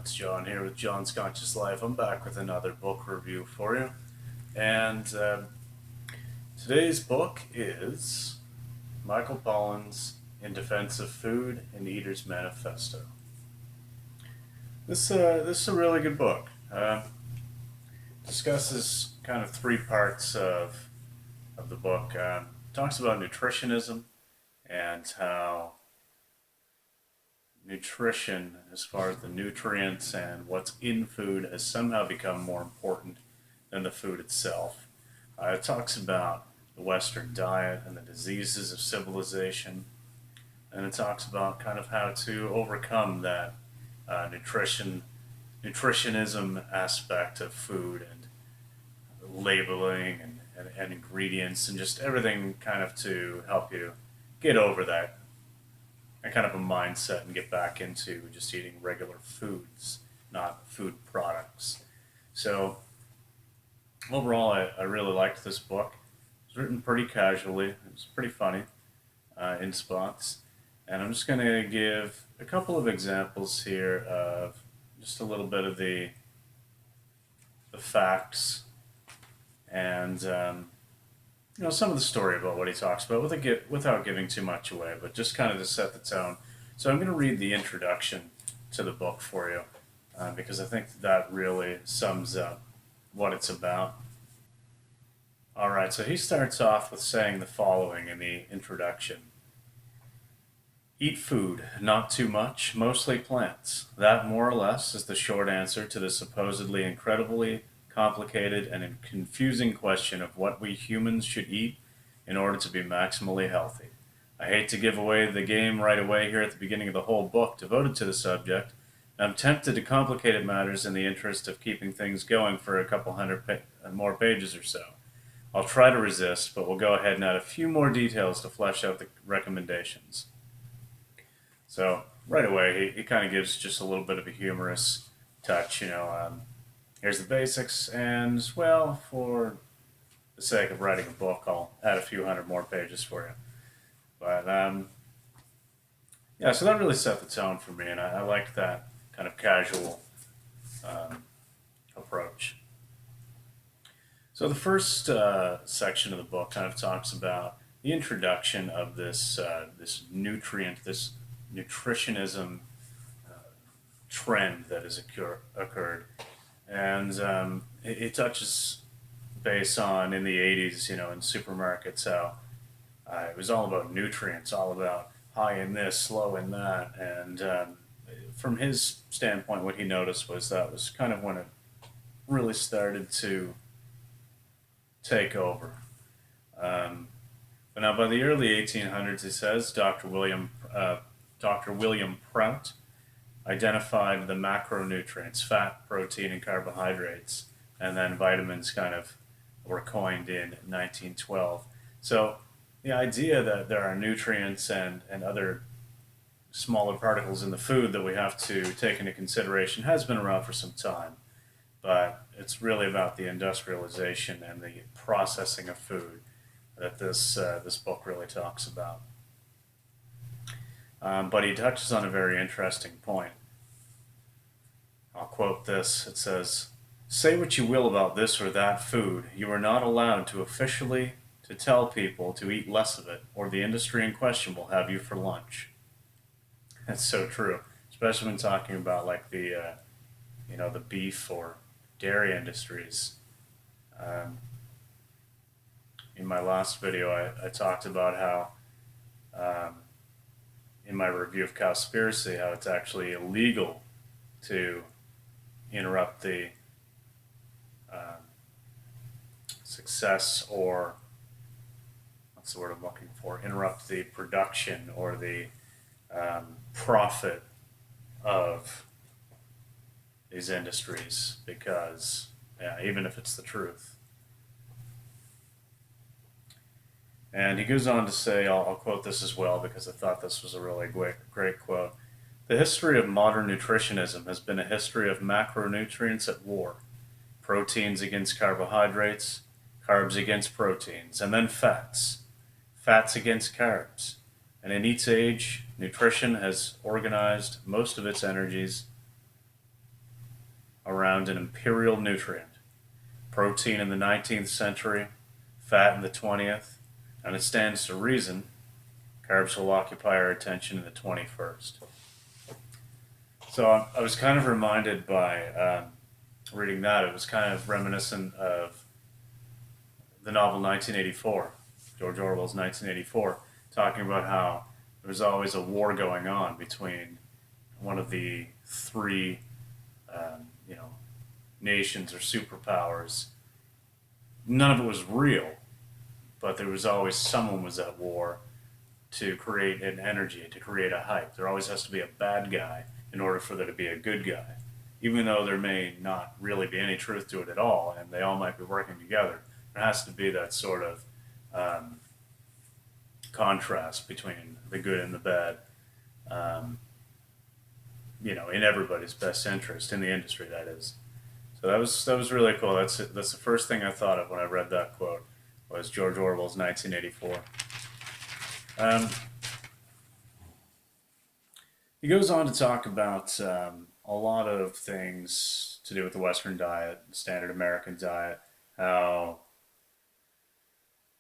it's John here with John's Conscious Life. I'm back with another book review for you. And today's book is Michael Pollan's In Defense of Food and Eater's Manifesto. This is a really good book. Discusses kind of three parts of the book. Talks about nutritionism and how nutrition, as far as the nutrients and what's in food, has somehow become more important than the food itself. It talks about the Western diet and the diseases of civilization, and it talks about kind of how to overcome that nutritionism aspect of food and labeling and ingredients and just everything kind of to help you get over that kind of a mindset and get back into just eating regular foods, not food products. So overall, I really liked this book. It was written pretty casually. It was pretty funny in spots. And I'm just going to give a couple of examples here of just a little bit of the facts and some of the story about what he talks about without giving too much away, but just kind of to set the tone. So I'm going to read the introduction to the book for you because I think that really sums up what it's about. All right, so he starts off with saying the following in the introduction. Eat food, not too much, mostly plants. That, more or less, is the short answer to the supposedly incredibly complicated and confusing question of what we humans should eat in order to be maximally healthy. I hate to give away the game right away here at the beginning of the whole book devoted to the subject. I'm tempted to complicate matters in the interest of keeping things going for a couple hundred more pages or so. I'll try to resist, but we'll go ahead and add a few more details to flesh out the recommendations. So right away, he kind of gives just a little bit of a humorous touch, here's the basics, and, well, for the sake of writing a book, I'll add a few hundred more pages for you. But, so that really set the tone for me, and I liked that kind of casual approach. So the first section of the book kind of talks about the introduction of this nutritionism trend that has occurred. And it touches base on in the 80s, in supermarkets, how it was all about nutrients, all about high in this, low in that. And from his standpoint, what he noticed was that was kind of when it really started to take over. But now by the early 1800s, he says, Dr. William Prout identified the macronutrients, fat, protein, and carbohydrates, and then vitamins kind of were coined in 1912. So the idea that there are nutrients and other smaller particles in the food that we have to take into consideration has been around for some time, but it's really about the industrialization and the processing of food that this book really talks about. But he touches on a very interesting point. I'll quote this. It says, "Say what you will about this or that food, you are not allowed to officially to tell people to eat less of it, or the industry in question will have you for lunch." That's so true, especially when talking about like the beef or dairy industries. In my last video, I talked about how in my review of Cowspiracy, how it's actually illegal to interrupt the success, or what's the word I'm looking for? Interrupt the production or the profit of these industries, because even if it's the truth. And he goes on to say, I'll quote this as well because I thought this was a really great quote. "The history of modern nutritionism has been a history of macronutrients at war. Proteins against carbohydrates, carbs against proteins, and then fats. Fats against carbs. And in each age, nutrition has organized most of its energies around an imperial nutrient. Protein in the 19th century, fat in the 20th, and it stands to reason carbs will occupy our attention in the 21st. So I was kind of reminded by reading that. It was kind of reminiscent of the novel 1984, George Orwell's 1984, talking about how there was always a war going on between one of the three, you know, nations or superpowers. None of it was real, but there was always someone was at war to create an energy, to create a hype. There always has to be a bad guy in order for there to be a good guy, even though there may not really be any truth to it at all, and they all might be working together. There has to be that sort of contrast between the good and the bad, um, in everybody's best interest in the industry. That is. So that was really cool. That's the first thing I thought of when I read that quote was George Orwell's 1984. Um, he goes on to talk about a lot of things to do with the Western diet, the standard American diet, how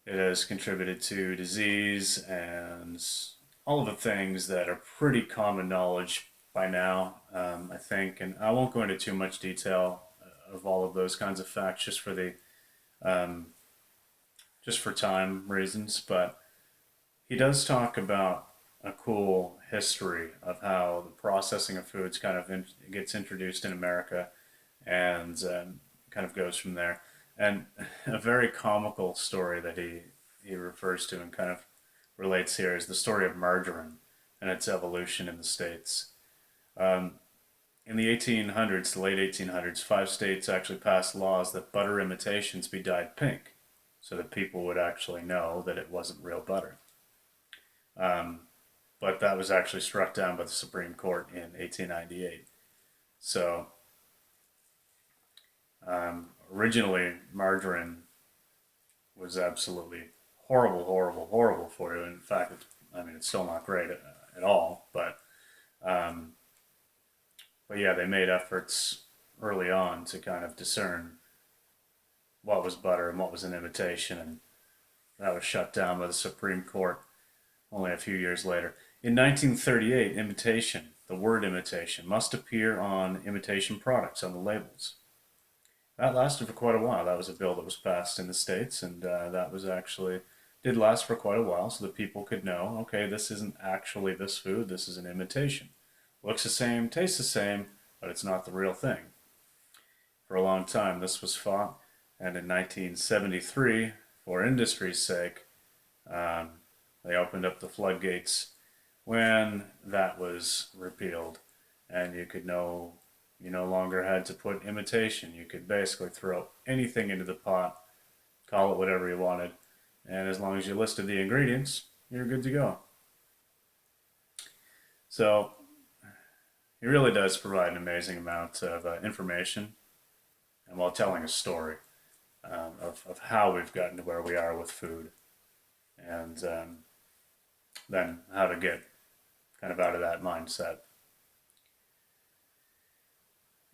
it has contributed to disease and all of the things that are pretty common knowledge by now, I think. And I won't go into too much detail of all of those kinds of facts um, just for time reasons, but he does talk about a cool history of how the processing of foods kind of gets introduced in America and kind of goes from there. And a very comical story that he refers to and kind of relates here is the story of margarine and its evolution in the States. Um, in the 1800s, the late 1800s, 5 states actually passed laws that butter imitations be dyed pink so that people would actually know that it wasn't real butter. Um, but that was actually struck down by the Supreme Court in 1898. So originally, margarine was absolutely horrible, horrible, horrible for you. In fact, it's still not great at all. Um, but yeah, they made efforts early on to kind of discern what was butter and what was an imitation, and that was shut down by the Supreme Court only a few years later. In 1938, imitation, the word imitation, must appear on imitation products on the labels. That lasted for quite a while. That was a bill that was passed in the States, and that was actually did last for quite a while so that people could know, okay, this isn't actually this food, this is an imitation. Looks the same, tastes the same, but it's not the real thing. For a long time, this was fought, and in 1973, for industry's sake, um, they opened up the floodgates when that was repealed, and you no longer had to put imitation. You could basically throw anything into the pot, call it whatever you wanted, and as long as you listed the ingredients, you're good to go. So he really does provide an amazing amount of information, and while telling a story of how we've gotten to where we are with food, and then how to get kind of out of that mindset.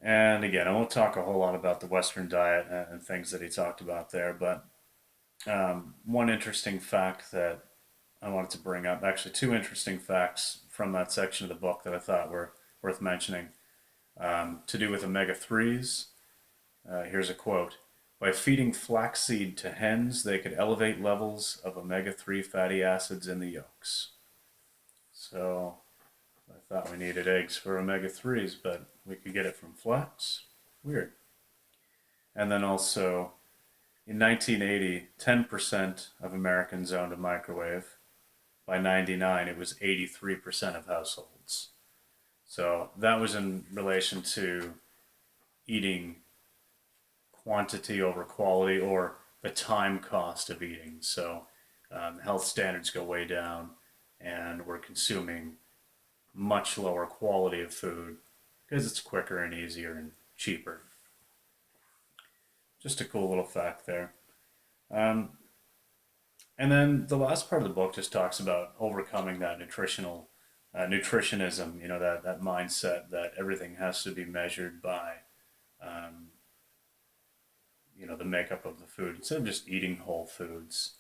And again, I won't talk a whole lot about the Western diet and things that he talked about there, but one interesting fact that I wanted to bring up, actually, two interesting facts from that section of the book that I thought were worth mentioning, to do with omega 3s. Here's a quote. By feeding flaxseed to hens, they could elevate levels of omega 3 fatty acids in the yolks. So I thought we needed eggs for omega 3s, but we could get it from flax. Weird. And then also, in 1980, 10% of Americans owned a microwave. By 99, it was 83% of households. So that was in relation to eating quantity over quality, or the time cost of eating. So health standards go way down, and we're consuming much lower quality of food because it's quicker and easier and cheaper. Just a cool little fact there. Um, and then the last part of the book just talks about overcoming that nutritionism, that mindset that everything has to be measured by um, the makeup of the food, instead of just eating whole foods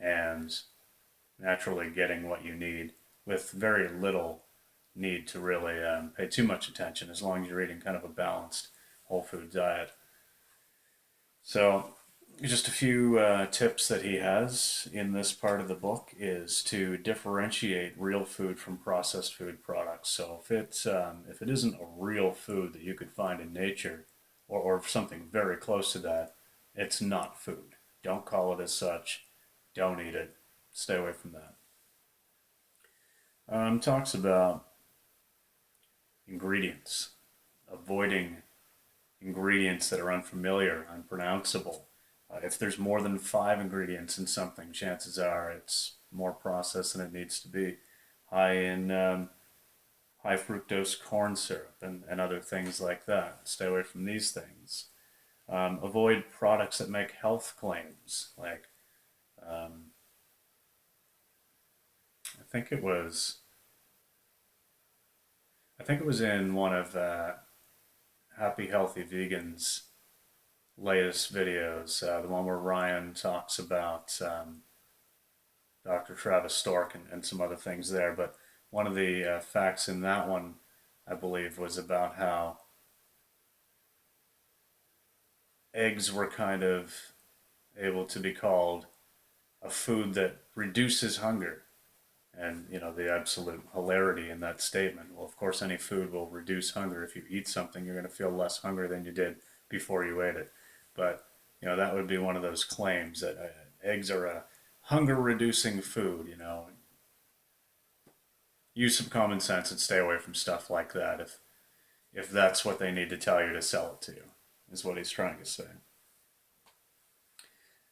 and naturally getting what you need with very little need to really pay too much attention, as long as you're eating kind of a balanced whole food diet. So just a few tips that he has in this part of the book is to differentiate real food from processed food products. So if it isn't a real food that you could find in nature, or something very close to that, it's not food. Don't call it as such. Don't eat it. Stay away from that. Talks about ingredients, avoiding ingredients that are unfamiliar, unpronounceable. If there's more than 5 ingredients in something, chances are it's more processed than it needs to be. High in high fructose corn syrup and other things like that. Stay away from these things. Avoid products that make health claims. Like, I think it was, in one of Happy Healthy Vegans' latest videos, the one where Ryan talks about Dr. Travis Stork and some other things there. But one of the facts in that one, I believe, was about how eggs were kind of able to be called a food that reduces hunger. And, the absolute hilarity in that statement. Well, of course, any food will reduce hunger. If you eat something, you're going to feel less hunger than you did before you ate it. But, that would be one of those claims that eggs are a hunger reducing food. Use some common sense and stay away from stuff like that if that's what they need to tell you to sell it to you, is what he's trying to say.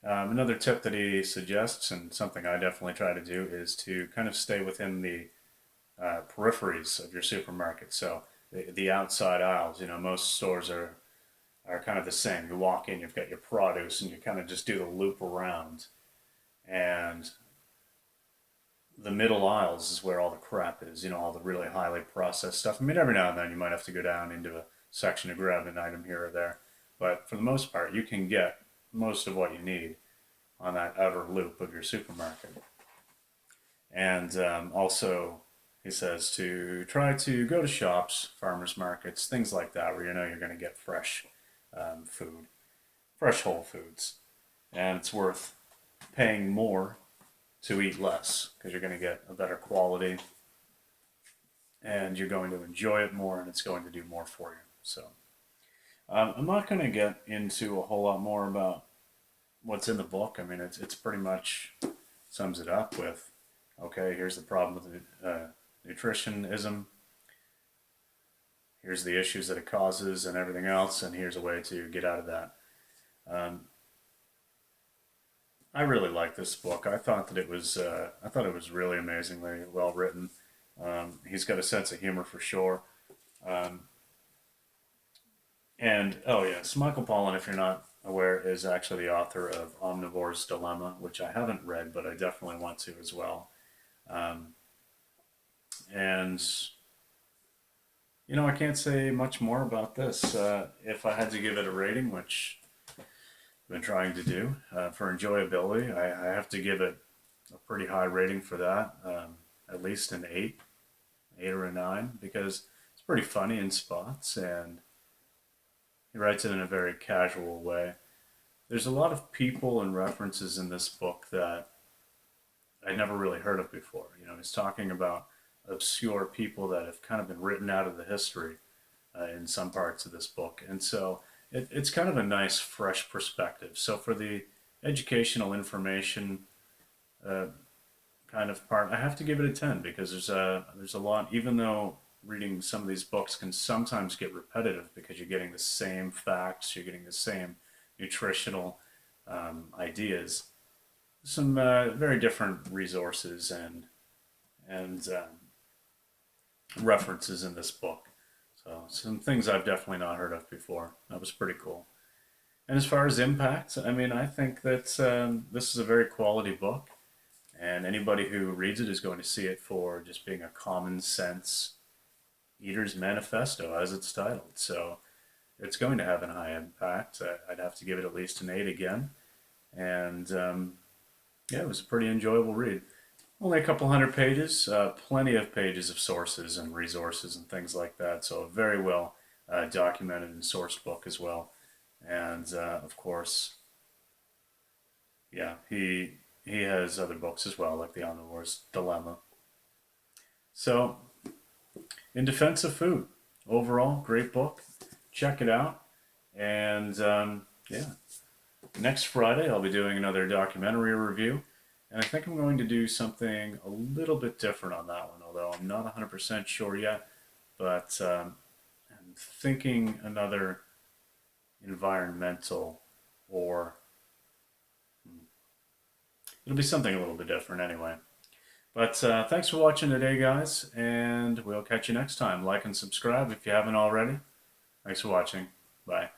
Another tip that he suggests, and something I definitely try to do, is to kind of stay within the peripheries of your supermarket. So the outside aisles, most stores are kind of the same. You walk in, you've got your produce, and you kind of just do the loop around. And the middle aisles is where all the crap is, all the really highly processed stuff. I mean, every now and then you might have to go down into a section to grab an item here or there. But for the most part, you can get most of what you need on that outer loop of your supermarket. And also, he says to try to go to shops, farmers markets, things like that, where you're going to get fresh food, fresh whole foods. And it's worth paying more to eat less, because you're going to get a better quality and you're going to enjoy it more, and it's going to do more for you. So I'm not going to get into a whole lot more about what's in the book. I mean, it's pretty much sums it up with, okay, here's the problem with nutritionism, here's the issues that it causes and everything else, and here's a way to get out of that. I really like this book. I thought it was really amazingly well written. He's got a sense of humor for sure. And oh yes, Michael Pollan, if you're not aware, is actually the author of Omnivore's Dilemma, which I haven't read, but I definitely want to as well. And I can't say much more about this. If I had to give it a rating, which I've been trying to do for enjoyability, I have to give it a pretty high rating for that, at least an 8 or a 9, because it's pretty funny in spots, and he writes it in a very casual way. There's a lot of people and references in this book that I never really heard of before. He's talking about obscure people that have kind of been written out of the history in some parts of this book. And so it's kind of a nice, fresh perspective. So for the educational information kind of part, I have to give it a 10, because there's a lot, even though reading some of these books can sometimes get repetitive because you're getting the same facts, you're getting the same nutritional ideas, some very different resources and references in this book. So some things I've definitely not heard of before. That was pretty cool. And as far as impact, I mean, I think that this is a very quality book, and anybody who reads it is going to see it for just being a common sense eater's manifesto, as it's titled. So it's going to have a high impact. I'd have to give it at least an 8 again. And yeah, it was a pretty enjoyable read. Only a couple hundred pages, plenty of pages of sources and resources and things like that. So a very well documented and sourced book as well. And of course, yeah, he has other books as well, like the Omnivore's Dilemma. So, in defense of food, overall, great book. Check it out. And yeah, next Friday I'll be doing another documentary review. And I think I'm going to do something a little bit different on that one, although I'm not 100% sure yet. But I'm thinking another environmental, or it'll be something a little bit different anyway. But thanks for watching today, guys, and we'll catch you next time. Like and subscribe if you haven't already. Thanks for watching. Bye.